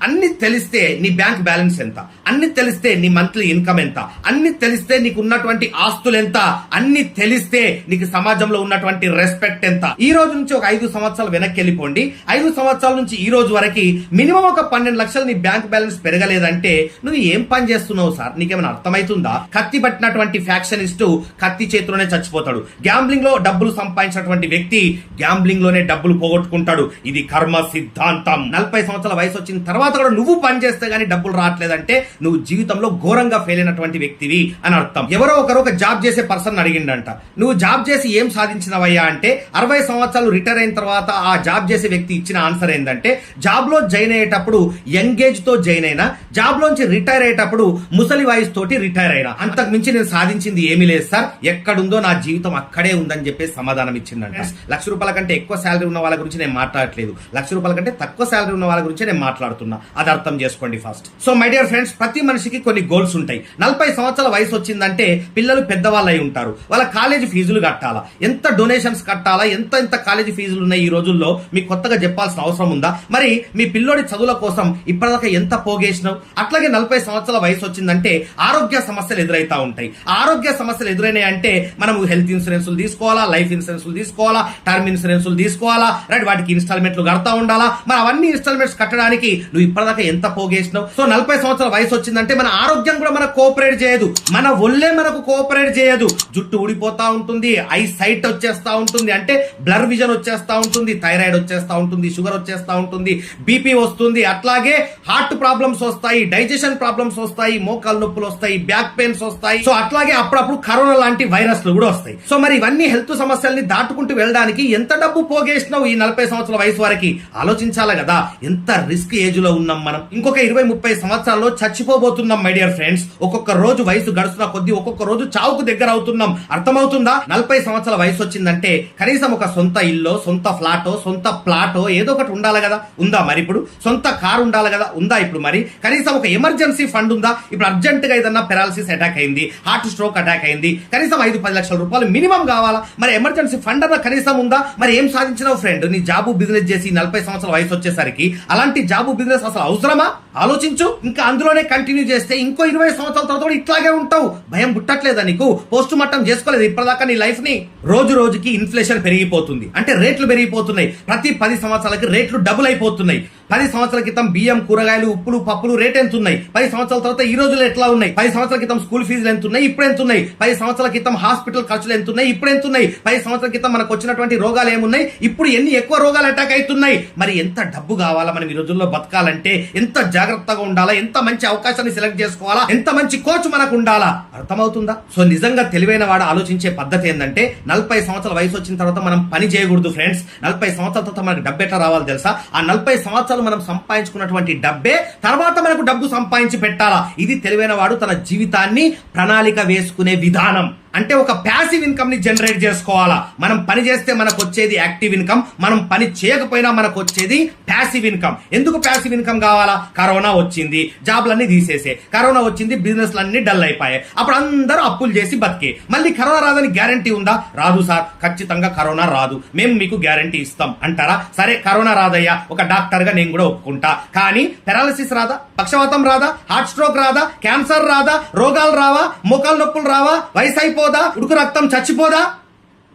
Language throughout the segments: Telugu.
అన్ని తెలిస్తే నీ బ్యాంక్ బ్యాలెన్స్ ఎంత, అన్ని తెలిస్తే నీ మంత్లీ ఇన్కమ్ ఎంత, అన్ని తెలిస్తే నీకు ఉన్నటువంటి ఆస్తులు ఎంత, అన్ని తెలిస్తే నీకు సమాజంలో ఉన్నటువంటి రెస్పెక్ట్ ఎంత. ఈ రోజు నుంచి ఒక 5 సంవత్సరాలు వెనక్కి వెళ్ళిపోండి. 5 సంవత్సరాల నుంచి ఈ రోజు వరకు మినిమం ఒక 12 లక్షలు నీ బ్యాంక్ బ్యాలెన్స్ పెరగలేదంటే నువ్వు ఏం పని చేస్తున్నావు సార్? నీకేమైనా అర్థమైతుందా? కత్తి పట్టినటువంటి ఫ్యాక్షనిస్టు కత్తి చేతిలోనే చచ్చిపోతాడు. గ్యాంబ్లింగ్ లో డబ్బులు సంపాదించినటువంటి వ్యక్తి గ్యాంబ్లింగ్ లోనే డబ్బులు పోగొట్టుకుంటాడు. ఇది కర్మ సిద్ధాంతం. 40 సంవత్సరాల వయసు వచ్చిన తర్వాత కూడా నువ్వు పని చేస్తే గానీ డబ్బులు రావట్లేదంటే నువ్వు జీవితంలో ఘోరంగా ఫెయిల్ అయినటువంటి వ్యక్తివి అని అర్థం. ఎవరో ఒకరు ఒక జాబ్ చేసే పర్సన్ అడిగిండంట, నువ్వు జాబ్ చేసి ఏం సాధించినవయ్యా అంటే 60 సంవత్సరాలు రిటైర్ అయిన తర్వాత ఆ జాబ్ చేసే వ్యక్తి ఇచ్చిన ఆన్సర్ ఏంటంటే, జాబ్ లో జాయిన్ అయ్యేటప్పుడు యంగేజ్ తో జాయిన్ అయినా, జాబ్ లోంచి రిటైర్ అయ్యేటప్పుడు ముసలి వయసు తోటి రిటైర్ అయినా, అంతకు మించి నేను సాధించింది ఏమీ లేదు సార్, ఎక్కడుందో నా జీవితం అక్కడే ఉందని చెప్పేసి సమాధానం ఇచ్చిందంట. ₹1,00,000 కంటే ఎక్కువ శాలరీ ఉన్న వాళ్ళ గురించి నేను మాట్లాడట్లేదు, ₹1,00,000 కంటే తక్కువ శాలరీ ఉన్న వాళ్ళ గురించి నేను మాట్లాడుతున్నా. అది అర్థం చేసుకోండి first. So my dear friends, ప్రతి మనిషికి కొన్ని గోల్స్ ఉంటాయి. 40 సంవత్సరాల వయసు వచ్చిందంటే పిల్లలు పెద్దవాళ్ళు అయి ఉంటారు, వాళ్ళ కాలేజీ ఫీజులు కట్టాలా, ఎంత డొనేషన్స్ కట్టాలా, ఎంత కాలేజీ ఫీజులు ఉన్నాయి ఈ రోజుల్లో, మీకు కొత్తగా చెప్పాల్సిన అవసరం ఉందా? మరి మీ పిల్లోడి చదువుల కోసం ఇప్పటిదాకా ఎంత పోగేసినావు? అట్లాగే 40 సంవత్సరాల వయసు వచ్చిందంటే ఆరోగ్య సమస్యలు ఎదురైతా ఉంటాయి. ఆరోగ్య సమస్యలు ఎదురైనాయి అంటే మనం హెల్త్ ఇన్సూరెన్స్ తీసుకోవాలా, లైఫ్ ఇన్సూరెన్స్ తీసుకోవాలా, టర్మ్ ఇన్సూరెన్స్ తీసుకోవాలా, రైట్? వాటికి ఇన్స్టాల్మెంట్లు కడతా ఉండాలా. మరి అవన్నీ ఇన్స్టాల్మెంట్స్ కట్టడానికి నువ్వు ఇప్పటిదాకా ఎంత పోగేసినావు? సో 40 సంవత్సరాల వయసు వచ్చిందంటే మన ఆరోగ్యం కూడా మనకు కోఆపరేట్ చేయదు, మన ఒళ్ళే మనకు కోఆపరేట్ చేయదు. జుట్టు ఊడిపోతా ఉంటుంది, ఐ సైట్ వచ్చేస్తా ఉంటుంది, అంటే బ్లర్ విజన్ వచ్చేస్తా ఉంటుంది, థైరాయిడ్ వచ్చేస్తా ఉంటుంది, షుగర్ వచ్చేస్తా ఉంటుంది, బీపీ వస్తుంది, అట్లాగే హార్ట్ ప్రాబ్లమ్స్ వస్తాయి, డైజెషన్ ప్రాబ్లమ్స్ వస్తాయి, మోకాలు నొప్పులు వస్తాయి, బ్యాక్ పెయిన్స్ వస్తాయి. సో అట్లాగే అప్పుడప్పుడు కరోనా లాంటి వైరస్లు కూడా వస్తాయి. సో మరి ఇవన్నీ హెల్త్ సమస్యల్ని దాటుకుంటూ వెళ్ళడానికి ఎంత డబ్బు పోగేసినావు ఈ 40 సంవత్సరాల వయసు వరకు? ఆలోచించాలి కదా, ఎంత రిస్క్ ఏజ్ లో ఉన్నాం మనం. ఇంకొక 20-30 సంవత్సరాల్లో చచ్చిపోబోతున్నాం మై డియర్ ఫ్రెండ్స్. ఒక్కొక్క రోజు వయసు గడుస్తున్న కొద్దీ ఒక్కొక్క రోజు చావుకు దగ్గర అవుతున్నాం. అర్థమవుతుందా? 40 సంవత్సరాల వయసు వచ్చిందంటే కనీసం ఒక సొంత ఇల్లు, సొంత ఫ్లాటో, సొంత ప్లాటో ఏదో ఒకటి ఉండాలి కదా. ఉందా మరి? ఇప్పుడు సొంత కారు ఉండాలి కదా. ఉందా ఇప్పుడు? మరి కనీసం ఒక ఎమర్జెన్సీ ఫండ్ ఉందా? ఇప్పుడు అర్జెంట్ గా ఏదన్నా పెరాలసిస్ అటాక్ అయింది, హార్ట్ స్ట్రోక్ అటాక్ అయింది, కనీసం 5-10 లక్షల రూపాయలు మినిమం కావాలా? మరి ఎమర్జెన్సీ ఫండ్ అన్న కనీసం ఉందా? మరి ఏం సాధించినావు ఫ్రెండ్? నీ జాబు బిజినెస్ చేసి 40 సంవత్సరాల వయసు వచ్చేసరికి అలాంటి జాబు బిజినెస్ అసలు అవసరమా? ఆలోచించు. ఇంకా అందులోనే కంటిన్యూ చేస్తే ఇంకో 20 సంవత్సరాల తర్వాత ఇట్లాగే ఉంటావు. భయం పుట్టట్లేదా నీకు? పోస్ట్ మార్టం చేసుకోలేదు ఇప్పటిదాకా నీ లైఫ్ ని? రోజు రోజుకి ఇన్ఫ్లేషన్ పెరిగిపోతుంది, అంటే రేట్లు పెరిగిపోతున్నాయి. ప్రతి 10 సంవత్సరాలకి రేట్లు డబుల్ అయిపోతున్నాయి. 10 సంవత్సరాల క్రితం బియ్యం, కూరగాయలు, ఉప్పులు, పప్పులు రేట్ ఎంత ఉన్నాయి? 10 సంవత్సరాల తర్వాత ఈ రోజులు ఎట్లా ఉన్నాయి? 10 సంవత్సరాల క్రితం స్కూల్ ఫీజులు ఎంత ఉన్నాయి? ఇప్పుడు ఎంత ఉన్నాయి? 10 సంవత్సరాల క్రితం హాస్పిటల్ ఖర్చులు ఎంత ఉన్నాయి? ఇప్పుడు ఎంత ఉన్నాయి? 10 సంవత్సరాల క్రితం మనకు వచ్చినటువంటి రోగాలు ఏమున్నాయి? ఇప్పుడు ఎన్ని ఎక్కువ రోగాలు అటాక్ అవుతున్నాయి? మరి ఎంత డబ్బు కావాలా మనం ఈ రోజుల్లో బతకాలంటే? ఎంత జాగ్రత్తగా ఉండాలా? ఎంత మంచి అవకాశాన్ని సెలెక్ట్ చేసుకోవాలా? ఎంత మంచి కోచ్ మనకు ఉండాలా? అర్థమవుతుందా? సో నిజంగా తెలివైన వాడు ఆలోచించే పద్ధతి ఏంటంటే 40 సంవత్సరాల వయసు వచ్చిన తర్వాత మనం పని చేయకూడదు ఫ్రెండ్స్. 40 సంవత్సరాల తర్వాత మనకు డబ్బు ఎట్లా రావాలి తెలుసా? ఆ 40 సంవత్సరాలు మనం సంపాదించుకున్నటువంటి డబ్బే తర్వాత మనకు డబ్బు సంపాదించి పెట్టాలా. ఇది తెలివైన వాడు తన జీవితాన్ని ప్రణాళిక వేసుకునే విధానం. అంటే ఒక ప్యాసివ్ ఇన్కమ్ ని జనరేట్ చేసుకోవాలా. మనం పని చేస్తే మనకు వచ్చేది యాక్టివ్ ఇన్కమ్, మనం పని చేయకపోయినా మనకు వచ్చేది ప్యాసివ్ ఇన్కమ్. ఎందుకు ప్యాసివ్ ఇన్కమ్ కావాలా? కరోనా వచ్చింది, జాబ్లన్నీ తీసేసే, కరోనా వచ్చింది, బిజినెస్లన్నీ డల్ అయిపోయాయి, అప్పుడు అందరూ అప్పులు చేసి బతికే. మళ్ళీ కరోనా రాదని గ్యారంటీ ఉందా? రాదు సార్, ఖచ్చితంగా కరోనా రాదు, మేము మీకు గ్యారంటీ ఇస్తాం అంటారా? సరే కరోనా రాదయ్యా, ఒక డాక్టర్ గా నేను కూడా ఒప్పుకుంటా. కానీ పెరాలసిస్ రాదా? పక్షవాతం రాదా? హార్ట్ స్ట్రోక్ రాదా? క్యాన్సర్ రాదా? రోగాలు రావా? మోకాలు నొప్పులు రావా? వయసు ఉడుకు రక్తం చచ్చిపోదా?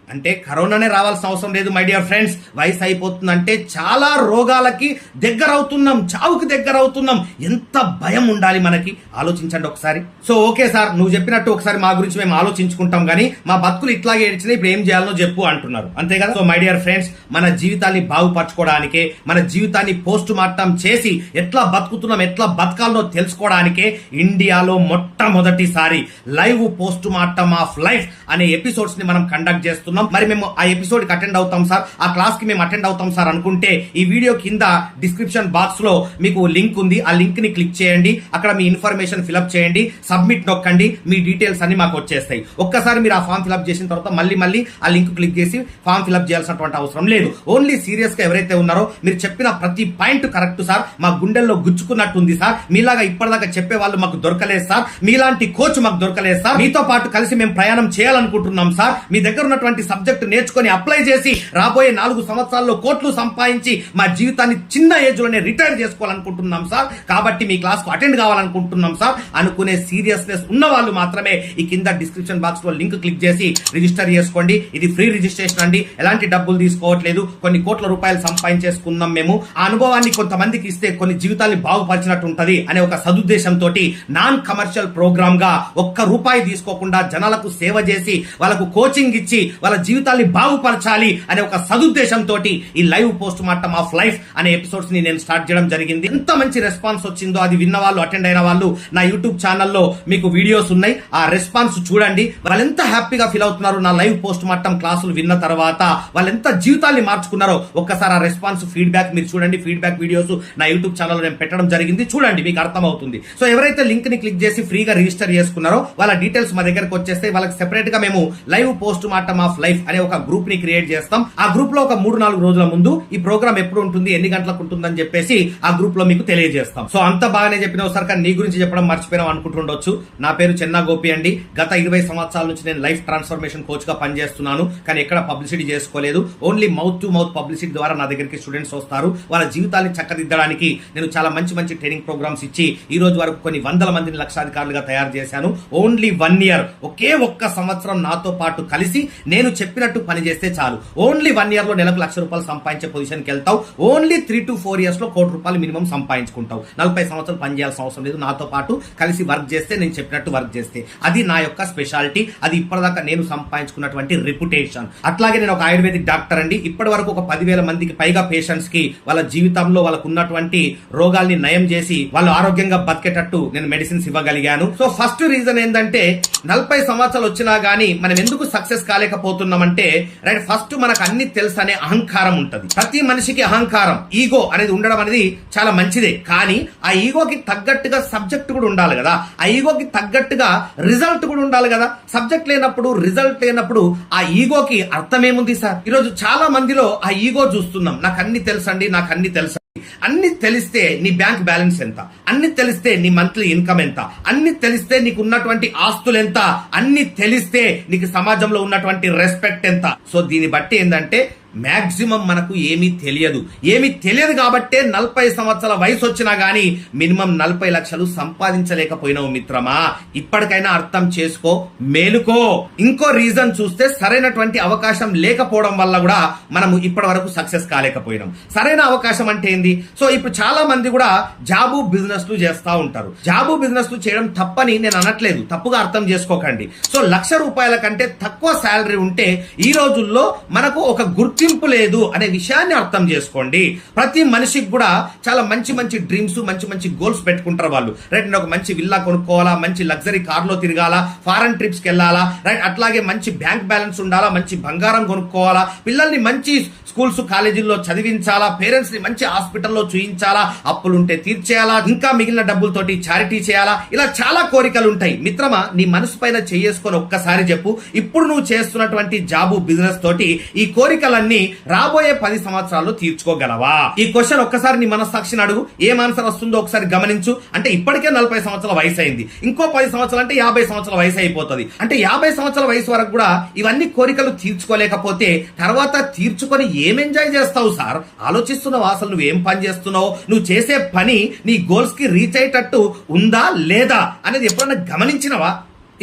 అంటే కరోనానే రావాల్సిన అవసరం లేదు మై డియర్ ఫ్రెండ్స్. వయసు అయిపోతుందంటే చాలా రోగాలకి దగ్గర అవుతున్నాం, చావుకి దగ్గర అవుతున్నాం. ఎంత భయం ఉండాలి మనకి? ఆలోచించండి ఒకసారి. సో ఓకే సార్, నువ్వు చెప్పినట్టు ఒకసారి మా గురించి మేము ఆలోచించుకుంటాం, కానీ మా బతుకులు ఇట్లాగే ఏడ్చినాయి, ఇప్పుడు ఏం చేయాలనో చెప్పు అంటున్నారు, అంతే కదా? సో మై డియర్ ఫ్రెండ్స్, మన జీవితాన్ని బాగుపరచుకోవడానికే, మన జీవితాన్ని పోస్ట్ మార్టం చేసి ఎట్లా బతుకుతున్నాం, ఎట్లా బతకాలనో తెలుసుకోవడానికే ఇండియాలో మొట్టమొదటిసారి live post mortem of life అనే ఎపిసోడ్స్ ని మనం కండక్ట్ చేస్తున్నాం. మరి మేము ఆ ఎపిసోడ్ కి అటెండ్ అవుతాం సార్, ఆ క్లాస్ కి మేము అటెండ్ అవుతాం సార్ అనుకుంటే ఈ వీడియో కింద డిస్క్రిప్షన్ బాక్స్ లో మీకు లింక్ ఉంది, ఆ లింక్ ని క్లిక్ చేయండి, అక్కడ మీ ఇన్ఫర్మేషన్ ఫిల్అప్ చేయండి, సబ్మిట్ నొక్కండి, మీ డీటెయిల్స్ అన్ని మాకు వచ్చేస్తాయి. ఒక్కసారి మీరు ఆ ఫామ్ ఫిల్అప్ చేసిన తర్వాత మళ్ళీ ఆ లింక్ క్లిక్ చేసి ఫామ్ ఫిల్అప్ చేయాల్సినటువంటి అవసరం లేదు. ఓన్లీ సీరియస్ గా ఎవరైతే ఉన్నారో, మీరు చెప్పిన ప్రతి పాయింట్ కరెక్ట్ సార్, మా గుండెల్లో గుచ్చుకున్నట్టుంది సార్, మీలాగా ఇప్పటిదాకా చెప్పే వాళ్ళు మాకు దొరకలేదు సార్, మీలాంటి కోచ్ మాకు దొరకలేదు సార్, మీతో పాటు కలిసి మేము ప్రయాణం చేయాలనుకుంటున్నాం సార్, మీ దగ్గర ఉన్నటువంటి సబ్జెక్ట్ నేర్చుకొని అప్లై చేసి రాబోయే 4 సంవత్సరాల్లో కోట్లు సంపాదించి మా జీవితాన్ని చిన్న ఏజ్ లోనే రిటైర్ చేసుకోవాలనుకుంటున్నాం సార్, కాబట్టి మీ క్లాస్ కు అటెండ్ కావాలనుకుంటున్నాం సార్ అనుకునే సీరియస్నెస్ ఉన్న వాళ్ళు మాత్రమే ఈ కింద డిస్క్రిప్షన్ బాక్స్ లో లింక్ క్లిక్ చేసి రిజిస్టర్ చేసుకోండి. ఇది ఫ్రీ రిజిస్ట్రేషన్ అండి, ఎలాంటి డబ్బులు తీసుకోవట్లేదు. కొన్ని కోట్ల రూపాయలు సంపాదించేసుకున్నాం మేము. ఆ అనుభవాన్ని కొంతమందికి ఇస్తే కొన్ని జీవితాన్ని బాగుపరిచినట్టు ఉంటది అనే ఒక సదుద్దేశంతో నాన్ కమర్షియల్ ప్రోగ్రామ్ గా ₹1 తీసుకోకుండా జనాలకు సేవ చేసి వాళ్ళకు కోచింగ్ ఇచ్చి వాళ్ళ జీవితాన్ని బాగుపరచాలి అనే ఒక సదుద్దేశంతో ఈ live post mortem of life అనే ఎపిసోడ్స్ ని నేను స్టార్ట్ చేయడం జరిగింది. ఎంత మంచి రెస్పాన్స్ వచ్చిందో, అది విన్న వాళ్ళు, అటెండ్ అయిన వాళ్ళు నా యూట్యూబ్ ఛానల్లో మీకు వీడియోస్ ఉన్నాయి, ఆ రెస్పాన్స్ చూడండి. వాళ్ళు ఎంత హ్యాపీగా ఫీల్ అవుతున్నారు నా లైవ్ పోస్ట్ మార్టం క్లాసులు విన్న తర్వాత, వాళ్ళు ఎంత జీవితాన్ని మార్చుకున్నారో ఒక్కసారి ఆ రెస్పాన్స్ ఫీడ్బ్యాక్ మీరు చూడండి. ఫీడ్బ్యాక్ వీడియోస్ నా యూట్యూబ్ ఛానల్లో నేను పెట్టడం జరిగింది, చూడండి, మీకు అర్థమవుతుంది. సో ఎవరైతే లింక్ ని క్లిక్ చేసి ఫ్రీగా రిజిస్టర్ చేసుకున్నారో వాళ్ళ డీటెయిల్స్ మా దగ్గరకు వచ్చేస్తే వాళ్ళకి సెపరేట్ గా మేము live post mortem of life అనే ఒక గ్రూప్ ని క్రియేట్ చేస్తాం. ఆ గ్రూప్ లో ఒక 3-4 రోజుల ముందు ఈ ప్రోగ్రామ్ ఎప్పుడు ఉంటుంది, ఎన్ని గంటలకు ఉంటుందని చెప్పేసి ఆ గ్రూప్ లో మీకు తెలియజేస్తాం. సో అంత బాగానే చెప్పినావు సార్, కానీ నీ గురించి చెప్పడం మర్చిపోయినాం అనుకుంటుండొచ్చు. నా పేరు చెన్నా గోపి అండి. గత 20 సంవత్సరాల నుంచి నేను లైఫ్ ట్రాన్స్ఫర్మేషన్ కోచ్ గా పనిచేస్తున్నాను, కానీ ఎక్కడ పబ్లిసిటీ చేసుకోలేదు. Only mouth to mouth publicity ద్వారా నా దగ్గరికి స్టూడెంట్స్ వస్తారు. వాళ్ళ జీవితాన్ని చక్కదిద్దడానికి నేను చాలా మంచి మంచి ట్రైనింగ్ ప్రోగ్రామ్స్ ఇచ్చి ఈ రోజు వరకు కొన్ని వందల మందిని లక్షాధికారులుగా తయారు చేశాను. ఓన్లీ 1 ఇయర్, ఒకే ఒక్క సంవత్సరం నాతో పాటు కలిసి నేను చెప్పినట్టు పని చేస్తే చాలు. ఓన్లీ 1 ఇయర్ లో నెలకు ₹1,00,000 సంపాదించే పొజిషన్ కి వెళ్తావు. ఓన్లీ 3 to 4 ఇయర్స్ లో ₹1,00,00,000 మినిమం సంపాదించుకుంటావు. 40 సంవత్సరాలు పని చేయాల్సిన అవసరం లేదు. నాతో పాటు కలిసి వర్క్ చేస్తే, నేను చెప్పినట్టు వర్క్ చేస్తే, అది నా యొక్క స్పెషాలిటీ. అది ఇప్పటిదాకా నేను సంపాదించుకున్నటువంటి రెప్యుటేషన్. అట్లాగే నేను ఒక ఆయుర్వేదిక్ డాక్టర్ అండి. ఇప్పటి వరకు ఒక 10,000 మందికి పైగా పేషెంట్స్ కి వాళ్ళ జీవితంలో వాళ్ళకు ఉన్నటువంటి రోగాల్ని నయం చేసి వాళ్ళు ఆరోగ్యంగా బతికేటట్టు నేను మెడిసిన్స్ ఇవ్వగలిగాను. సో ఫస్ట్ రీజన్ ఏంటంటే 40 సంవత్సరాలు వచ్చినా గానీ మనం ఎందుకు సక్సెస్ కాలేకపోతున్నామంటే, రైట్, ఫస్ట్ మనకు అన్ని తెలుసు అనే అహంకారం ఉంటది. ప్రతి మనిషికి అహంకారం, ఈగో అనేది ఉండడం అనేది చాలా మంచిదే. కానీ ఆ ఈగోకి తగ్గట్టుగా సబ్జెక్ట్ కూడా ఉండాలి కదా, ఆ ఈగోకి తగ్గట్టుగా రిజల్ట్ కూడా ఉండాలి కదా. సబ్జెక్ట్ లేనప్పుడు, రిజల్ట్ లేనప్పుడు ఆ ఈగోకి అర్థమేముంది సార్? ఈరోజు చాలా మందిలో ఆ ఈగో చూస్తున్నాం. నాకు అన్ని తెలుసండి, నాకు అన్ని తెలుసు. అన్ని తెలిస్తే నీ బ్యాంక్ బ్యాలెన్స్ ఎంత, అన్ని తెలిస్తే నీ మంత్లీ ఇన్కమ్ ఎంత, అన్ని తెలిస్తే నీకు ఉన్నటువంటి ఆస్తులు ఎంత, అన్ని తెలిస్తే నీకు సమాజంలో ఉన్నటువంటి రెస్పెక్ట్ ఎంత. సో దీన్ని బట్టి ఏంటంటే మాక్సిమం మనకు ఏమీ తెలియదు కాబట్టే 40 సంవత్సరాల వయసు వచ్చినా గానీ మినిమం 40 లక్షలు సంపాదించలేకపోయినావు మిత్రమా. ఇప్పటికైనా అర్థం చేసుకో, మేలుకో. ఇంకో రీజన్ చూస్తే సరైనటువంటి అవకాశం లేకపోవడం వల్ల కూడా మనము ఇప్పటి వరకు సక్సెస్ కాలేకపోయినాం. సరైన అవకాశం అంటే ఏంది? సో ఇప్పుడు చాలా మంది కూడా జాబు బిజినెస్లు చేస్తా ఉంటారు. జాబు బిజినెస్లు చేయడం తప్పని నేను అనట్లేదు, తప్పుగా అర్థం చేసుకోకండి. సో ₹1,00,000 కంటే తక్కువ శాలరీ ఉంటే ఈ రోజుల్లో మనకు ఒక గుర్తింపు లేదు అనే విషయాన్ని అర్థం చేసుకోండి. ప్రతి మనిషికి కూడా చాలా మంచి మంచి డ్రీమ్స్, మంచి మంచి గోల్స్ పెట్టుకుంటారు వాళ్ళు. రైట్, నేను ఒక మంచి విల్లా కొనుక్కోవాలా, మంచి లగ్జరీ కార్ లో తిరగాల, ఫారెన్ ట్రిప్స్ కి వెళ్ళాలా, రైట్, అట్లాగే మంచి బ్యాంక్ బ్యాలెన్స్ ఉండాలా, మంచి బంగారం కొనుక్కోవాలా, పిల్లల్ని మంచి స్కూల్స్ కాలేజీల్లో చదివించాలా, పేరెంట్స్ ని మంచి హాస్పిటల్లో చూయించాలా, అప్పులుంటే తీర్చేయాలా, ఇంకా మిగిలిన డబ్బులతోటి చారిటీ చేయాలా, ఇలా చాలా కోరికలు ఉంటాయి. మిత్రమా, నీ మనసు పైన చేసుకొని ఒక్కసారి చెప్పు, ఇప్పుడు నువ్వు చేస్తున్నటువంటి జాబు బిజినెస్ తోటి ఈ కోరికలన్నీ రాబోయే 10 సంవత్సరాల్లో తీర్చుకోగలవా? ఈ క్వశ్చన్ ఒక్కసారి నీ మనస్సాక్షిని అడుగు. ఏం ఆన్సర్ వస్తుందో ఒకసారి గమనించు. అంటే ఇప్పటికే 40 సంవత్సరాల వయసు అయింది, ఇంకో 10 సంవత్సరాలు అంటే 50 సంవత్సరాల వయసు అయిపోతుంది. అంటే 50 సంవత్సరాల వయసు వరకు కూడా ఇవన్నీ కోరికలు తీర్చుకోలేకపోతే తర్వాత తీర్చుకొని ఏం ఎంజాయ్ చేస్తావు సార్? ఆలోచిస్తున్నావు అసలు నువ్వేం పని చేస్తున్నావు, నువ్వు చేసే పని నీ గోల్స్ కి రీచ్ అయ్యేటట్టు ఉందా లేదా అనేది ఎప్పుడన్నా గమనించినవా?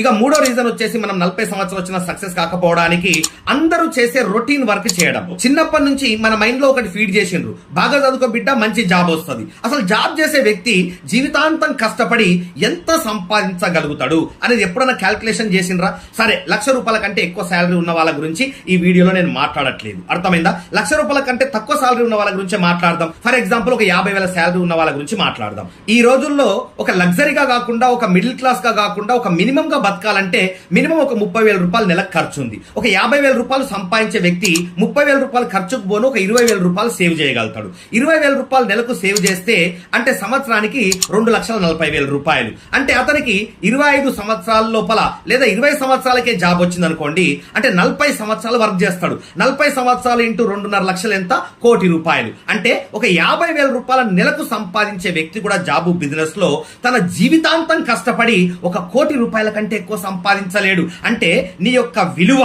ఇక మూడో రీజన్ వచ్చేసి మనం 40 సంవత్సరాలు వచ్చిన సక్సెస్ కాకపోవడానికి అందరూ చేసే రొటీన్ వర్క్ చేయడం. చిన్నప్పటి నుంచి మన మైండ్ లో ఒకటి ఫీడ్ చేసిండ్రు, బాగా చదువుకో బిడ్డ, మంచి జాబ్ వస్తుంది. అసలు జాబ్ చేసే వ్యక్తి జీవితాంతం కష్టపడి ఎంత సంపాదించగలుగుతాడు అనేది ఎప్పుడైనా క్యాల్కులేషన్ చేసిండ్రా? సరే, ₹1,00,000 కంటే ఎక్కువ శాలరీ ఉన్న వాళ్ళ గురించి ఈ వీడియోలో నేను మాట్లాడట్లేదు, అర్థమైందా? ₹1,00,000 కంటే తక్కువ శాలరీ ఉన్న వాళ్ళ గురించి మాట్లాడదాం. ఫర్ ఎగ్జాంపుల్ ఒక 50,000 శాలరీ ఉన్న వాళ్ళ గురించి మాట్లాడదాం. ఈ రోజుల్లో ఒక లగ్జరీగా కాకుండా, ఒక మిడిల్ క్లాస్ గా కాకుండా, ఒక మినిమం గా బతకాలంటే మినిమం ఒక ₹30,000 నెలకు ఖర్చు ఉంది. ఒక ₹50,000 సంపాదించే వ్యక్తి ₹30,000 ఖర్చుకు పోను ఒక ₹20,000 సేవ్ చేయగలుగుతాడు. ₹20,000 నెలకు సేవ్ చేస్తే అంటే సంవత్సరానికి ₹2,40,000. అంటే అతనికి 25 సంవత్సరాల లోపల లేదా 20 సంవత్సరాలకే జాబ్ వచ్చింది అనుకోండి, అంటే 40 సంవత్సరాలు వర్క్ చేస్తాడు. 40 సంవత్సరాలు ఇంటూ 2.5 లక్షలు ఎంత? ₹1,00,000. అంటే ఒక ₹50,000 నెలకు సంపాదించే వ్యక్తి కూడా జాబు బిజినెస్ లో తన జీవితాంతం కష్టపడి ఒక ₹1,00,000 కంటే ఎక్కువ సంపాదించలేడు. అంటే నీ యొక్క విలువ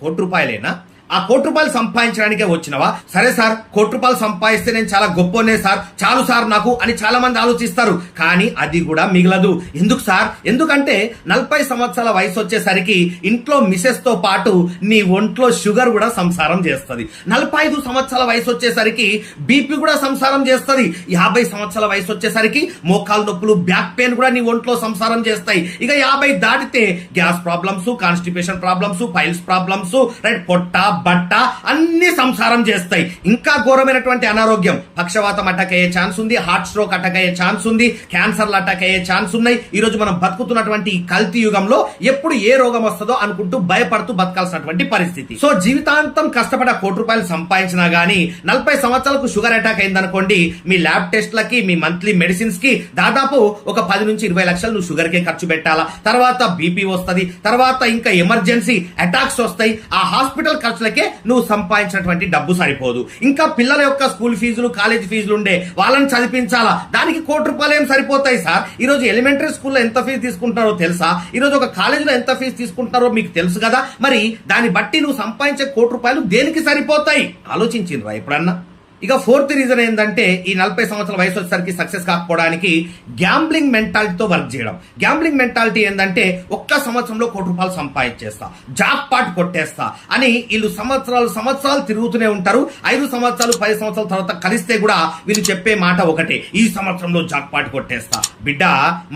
₹1,00,00,000 ఆ ₹1,00,00,000 సంపాదించడానికే వచ్చినవా? సరే సార్, ₹1,00,00,000 సంపాదిస్తే నేను చాలా గొప్పనే సార్, చాలు సార్ నాకు అని చాలా మంది ఆలోచిస్తారు. కానీ అది కూడా మిగలదు. ఎందుకు సార్? ఎందుకంటే 40 సంవత్సరాల వయసు వచ్చేసరికి ఇంట్లో మిసెస్ తో పాటు నీ ఒంట్లో షుగర్ కూడా సంసారం చేస్తుంది. 45 సంవత్సరాల వయసు వచ్చేసరికి బీపీ కూడా సంసారం చేస్తుంది. 50 సంవత్సరాల వయసు వచ్చేసరికి మోకాలు నొప్పులు, బ్యాక్ పెయిన్ కూడా నీ ఒంట్లో సంసారం చేస్తాయి. ఇక 50 దాటితే gas problems, constipation problems, piles problems, right, పొట్ట బట్ట అన్ని సంసారం చేస్తాయి. ఇంకా ఘోరమైనటువంటి అనారోగ్యం, పక్షవాతం అటాక్ అయ్యే ఛాన్స్ ఉంది, హార్ట్ స్ట్రోక్ అటాక్ అయ్యే ఛాన్స్ ఉంది, క్యాన్సర్లు అటాక్ అయ్యే ఛాన్స్ ఉన్నాయి. ఈ రోజు మనం బతుకుతున్నటువంటి ఈ కల్తీ యుగంలో ఎప్పుడు ఏ రోగం వస్తుందో అనుకుంటూ భయపడుతూ బతకాల్సినటువంటి పరిస్థితి. సో జీవితాంతం కష్టపడ ₹1,00,00,000 సంపాదించినా గానీ 40 సంవత్సరాలకు షుగర్ అటాక్ అయిందనుకోండి, మీ ల్యాబ్ టెస్ట్లకి, మీ మంత్లీ మెడిసిన్స్ కి దాదాపు ఒక 10 నుంచి 20 లక్షలు నువ్వు షుగర్ కే ఖర్చు పెట్టాలా. తర్వాత బీపీ వస్తుంది, తర్వాత ఇంకా ఎమర్జెన్సీ అటాక్స్ వస్తాయి. ఆ హాస్పిటల్ ఖర్చులకే నువ్వు సంపాదించినటువంటి డబ్బు సరిపోదు. ఇంకా పిల్లల యొక్క స్కూల్ ఫీజులు, కాలేజ్ ఫీజులు ఉండే వాళ్ళని చదివించాలా, దానికి ₹1,00,00,000 ఏం సరిపోతాయి సార్? ఈ రోజు ఎలిమెంటరీ స్కూల్లో ఎంత ఫీజు తీసుకుంటారో తెలుసా? ఈ రోజు ఒక కాలేజీలో ఎంత ఫీజు తీసుకుంటారో మీకు తెలుసు కదా. మరి దాన్ని బట్టి నువ్వు సంపాదించే ₹1,00,00,000 దేనికి సరిపోతాయి? ఆలోచించిండ్రా ఎప్పుడన్నా? ఇక 4th రీజన్ ఏంటంటే ఈ 40 సంవత్సరాల వయసు వచ్చేసరికి సక్సెస్ కాకపోవడానికి గ్యాంబ్లింగ్ మెంటాలిటీతో వర్క్ చేయడం. గ్యాంబ్లింగ్ మెంటాలిటీ ఏంటంటే ఒక్క సంవత్సరంలో ₹1,00,00,000 సంపాదించేస్తా, జాక్ పాట్ కొట్టేస్తా అని వీళ్ళు సంవత్సరాలు తిరుగుతూనే ఉంటారు. 5 సంవత్సరాలు 10 సంవత్సరాల తర్వాత కలిస్తే కూడా వీళ్ళు చెప్పే మాట ఒకటే, ఈ సంవత్సరంలో జాక్ పాట్ కొట్టేస్తా. బిడ్డ,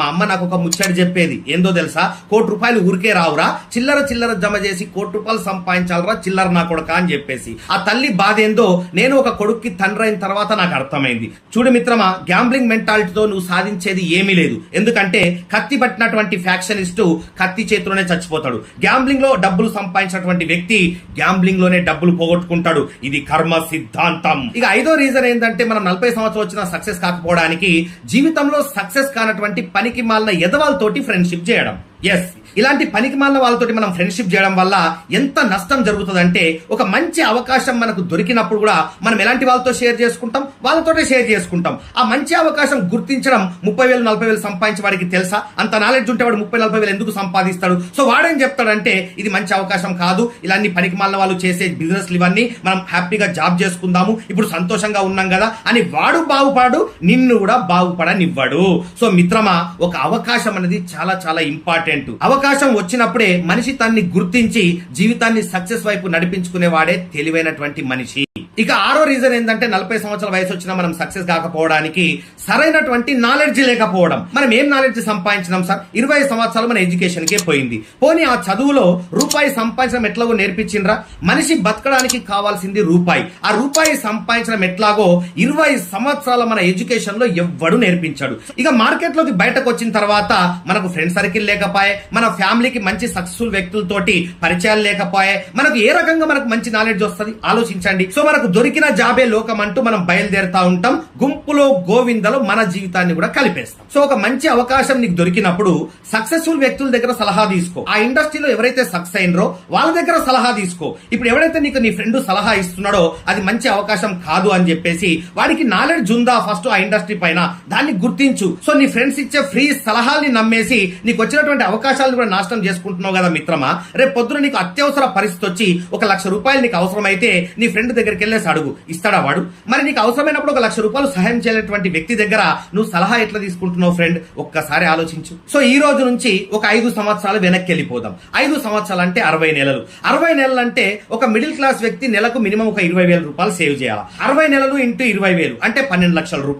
మా అమ్మ నాకు ఒక ముచ్చట చెప్పేది, ఏందో తెలుసా? ₹1,00,00,000 ఊరికే రావురా, చిల్లర జమ చేసి ₹1,00,00,000 సంపాదించాలరా చిల్లర నా కొడుక అని చెప్పేసి. ఆ తల్లి బాధ ఏందో నేను ఒక కొడుక్కి తండ్రి అయిన తర్వాత నాకు అర్థమైంది. చూడు మిత్రమా, గ్యాంబ్లింగ్ మెంటాలిటీతో నువ్వు సాధించేది ఏమీ లేదు. ఎందుకంటే కత్తి పట్టినటువంటి ఫ్యాక్షనిస్టు కత్తి చేతిలోనే చచ్చిపోతాడు. గ్యాంబ్లింగ్ లో డబ్బులు సంపాదించినటువంటి వ్యక్తి గ్యాంబ్లింగ్ లోనే డబ్బులు పోగొట్టుకుంటాడు. ఇది కర్మ సిద్ధాంతం. ఇక 5వ రీజన్ ఏంటంటే మనం 40 సంవత్సరాలు వచ్చిన సక్సెస్ కాకపోవడానికి జీవితంలో సక్సెస్ కానటువంటి పనికి మాలిన ఎదవాళ్ళతోటి ఫ్రెండ్షిప్ చేయడం. ఎస్, ఇలాంటి పనికి మాలిన వాళ్ళతోటి మనం ఫ్రెండ్షిప్ చేయడం వల్ల ఎంత నష్టం జరుగుతుందంటే, ఒక మంచి అవకాశం మనకు దొరికినప్పుడు కూడా మనం ఎలాంటి వాళ్ళతో షేర్ చేసుకుంటాం? వాళ్ళతోటే షేర్ చేసుకుంటాం. ఆ మంచి అవకాశం గుర్తించడం 30,000 40,000 సంపాదించే వాడికి తెలుసా? అంత నాలెడ్జ్ ఉంటే వాడు 30,000 40,000 ఎందుకు సంపాదిస్తాడు? సో వాడేం చెప్తాడంటే, ఇది మంచి అవకాశం కాదు, ఇలాంటి పనికి మాలిన వాళ్ళు చేసే బిజినెస్లు ఇవన్నీ, మనం హ్యాపీగా జాబ్ చేసుకుందాము, ఇప్పుడు సంతోషంగా ఉన్నాం కదా అని వాడు బాగుపడు, నిన్ను కూడా బాగుపడనివ్వడు. సో మిత్రమా, ఒక అవకాశం అనేది చాలా చాలా ఇంపార్టెంట్. అవకాశం వచ్చినప్పుడే మనిషి తన్ని గుర్తించి జీవితాన్ని సక్సెస్ వైపు నడిపించుకునేవాడే తెలివైనటువంటి మనిషి. ఇక 6వ రీజన్ ఏంటంటే 40 సంవత్సరాల వయసు వచ్చినా మనం సక్సెస్ కాకపోవడానికి సరైనటువంటి నాలెడ్జ్ లేకపోవడం. మనం ఏం నాలెడ్జ్ సంపాదించినాం సార్? 20 సంవత్సరాలు మన ఎడ్యుకేషన్ కే పోయింది. పోనీ ఆ చదువులో రూపాయి సంపాదించడం ఎట్లాగో నేర్పించిండ్రా? మనిషి బతకడానికి కావాల్సింది రూపాయి. ఆ రూపాయి సంపాదించడం ఎట్లాగో 20 సంవత్సరాల మన ఎడ్యుకేషన్ లో ఎవ్వడు నేర్పించాడు. ఇక మార్కెట్ లోకి బయటకు వచ్చిన తర్వాత మనకు ఫ్రెండ్ సర్కిల్ లేకపోయే, మన ఫ్యామిలీకి మంచి సక్సెస్ఫుల్ వ్యక్తులతోటి పరిచయాలు లేకపోయే, మనకు ఏ రకంగా మనకు మంచి నాలెడ్జ్ వస్తుంది? ఆలోచించండి. సో మనకు దొరికిన జాబే లోకం అంటూ మనం బయలుదేరుతా ఉంటాం. గుంపులో గోవిందలో మన జీవితాన్ని కూడా కలిపేస్తాం. సో ఒక మంచి అవకాశం నీకు దొరికినప్పుడు సక్సెస్ఫుల్ వ్యక్తుల దగ్గర సలహా తీసుకో. ఆ ఇండస్ట్రీలో ఎవరైతే సక్సెస్ అయినరో వాళ్ళ దగ్గర సలహా తీసుకో. ఇప్పుడు ఎవరైతే నీకు నీ ఫ్రెండ్ సలహా ఇస్తున్నాడో అది మంచి అవకాశం కాదు అని చెప్పేసి, వాడికి నాలెడ్జ్ ఉందా ఫస్ట్ ఆ ఇండస్ట్రీ పైన, దాన్ని గుర్తించు. సో నీ ఫ్రెండ్స్ ఇచ్చే ఫ్రీ సలహాల్ని నమ్మేసి నీకు వచ్చినటువంటి అవకాశాలను కూడా నాశనం చేసుకుంటున్నావు కదా మిత్రమా. రేపు పొద్దున నీకు అత్యవసర పరిస్థితి వచ్చి ₹1,00,000 నీకు అవసరమైతే నీ ఫ్రెండ్ దగ్గరికి వెళ్ళేసి అడుగు, ఇస్తాడా వాడు? మరి నీకు అవసరమైనప్పుడు ₹1,00,000 సహాయం చేయలేటువంటి వ్యక్తి దగ్గర నువ్వు సలహా ఎట్లా తీసుకుంటున్నావు ఫ్రెండ్? ఒక్కసారి ఆలోచించు. సో ఈ రోజు నుంచి ఒక 5 సంవత్సరాలు వెనక్కి వెళ్ళిపోదాం. 5 సంవత్సరాలు అంటే 60 నెలలు. 60 నెలలు అంటే ఒక మిడిల్ క్లాస్ వ్యక్తి నెలకు మినిమం ఒక ₹20,000 సేవ్ చేయాలి. 60 నెలలు ఇంటూ 20,000 అంటే ₹12 లక్షలు.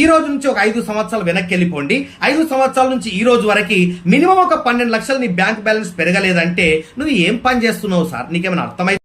ఈ రోజు నుంచి ఒక 5 సంవత్సరాలు వెనక్కి వెళ్ళిపోండి. 5 సంవత్సరాల నుంచి ఈ రోజు వరకు మినిమం ఒక 12 లక్షలు నీ బ్యాంక్ బ్యాలెన్స్ పెరగలేదంటే నువ్వు ఏం పని చేస్తున్నావు సార్? నీకేమైనా అర్థమైంది?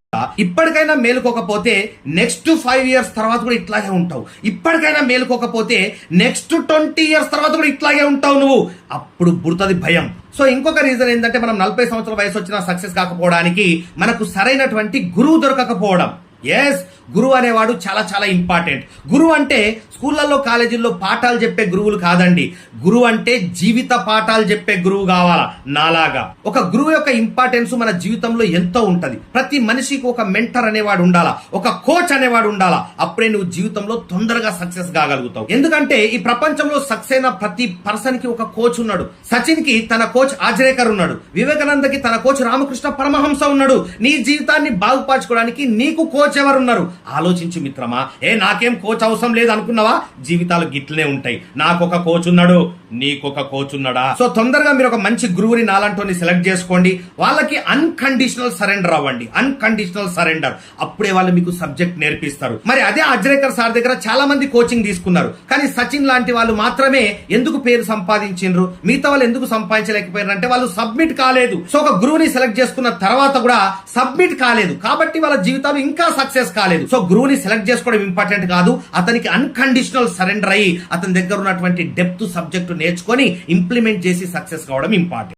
ఇప్పటికైనా మేలుకోకపోతే నెక్స్ట్ 5 years తర్వాత కూడా ఇట్లాగే ఉంటావు. ఇప్పటికైనా మేలుకోకపోతే నెక్స్ట్ 20 years తర్వాత కూడా ఇట్లాగే ఉంటావు నువ్వు. అప్పుడు పుడుతుంది భయం. సో ఇంకొక రీజన్ ఏంటంటే మనం 40 సంవత్సరాల వయసు వచ్చినా సక్సెస్ కాకపోవడానికి మనకు సరైనటువంటి గురువు దొరకకపోవడం. ఎస్, గురువు అనేవాడు చాలా చాలా ఇంపార్టెంట్. గురువు అంటే స్కూళ్ళల్లో కాలేజీల్లో పాఠాలు చెప్పే గురువులు కాదండి. గురువు అంటే జీవిత పాఠాలు చెప్పే గురువు కావాలా నాలాగా. ఒక గురువు యొక్క ఇంపార్టెన్స్ మన జీవితంలో ఎంతో ఉంటది. ప్రతి మనిషికి ఒక మెంటర్ అనేవాడు ఉండాలా, ఒక కోచ్ అనేవాడు ఉండాలా. అప్పుడే నువ్వు జీవితంలో తొందరగా సక్సెస్ కాగలుగుతావు. ఎందుకంటే ఈ ప్రపంచంలో సక్సెస్ అయిన ప్రతి పర్సన్ కి ఒక కోచ్ ఉన్నాడు. సచిన్ కి తన కోచ్ ఆజ్రేకర్ ఉన్నాడు. వివేకానందకి తన కోచ్ రామకృష్ణ పరమహంస ఉన్నాడు. నీ జీవితాన్ని బాగుపరచుకోవడానికి నీకు కోచ్ ఎవరున్నారు? ఆలోచించు మిత్రమా. నాకేం కోచ్ అవసరం లేదు అనుకున్నావా? జీవితాలు గిట్లనే ఉంటాయి. నాకొక కోచ్ ఉన్నాడు, నీకొక కోచ్ ఉన్నాడా? సో తొందరగా మీరు ఒక మంచి గురువుని నాలంటోని సెలెక్ట్ చేసుకోండి. వాళ్ళకి అన్కండిషనల్ సరెండర్ అవ్వండి. Unconditional surrender. అప్పుడే వాళ్ళు మీకు సబ్జెక్ట్ నేర్పిస్తారు. మరి అదే అజ్రేకర్ సార్ దగ్గర చాలా మంది కోచింగ్ తీసుకున్నారు. కానీ సచిన్ లాంటి వాళ్ళు మాత్రమే ఎందుకు పేరు సంపాదించిండ్రు, మిగతా వాళ్ళు ఎందుకు సంపాదించలేకపోయారు అంటే వాళ్ళు సబ్మిట్ కాలేదు. సో ఒక గురువుని సెలెక్ట్ చేసుకున్న తర్వాత కూడా సబ్మిట్ కాలేదు కాబట్టి వాళ్ళ జీవితాలు ఇంకా సక్సెస్ కాలేదు. సో గురువుని సెలెక్ట్ చేసుకోవడం ఇంపార్టెంట్ కాదు, అతనికి అన్కండిషనల్ సరెండర్ అయ్యి అతని దగ్గర ఉన్నటువంటి డెప్త్ సబ్జెక్టు నేర్చుకొని ఇంప్లిమెంట్ చేసి సక్సెస్ కావడం ఇంపార్టెంట్.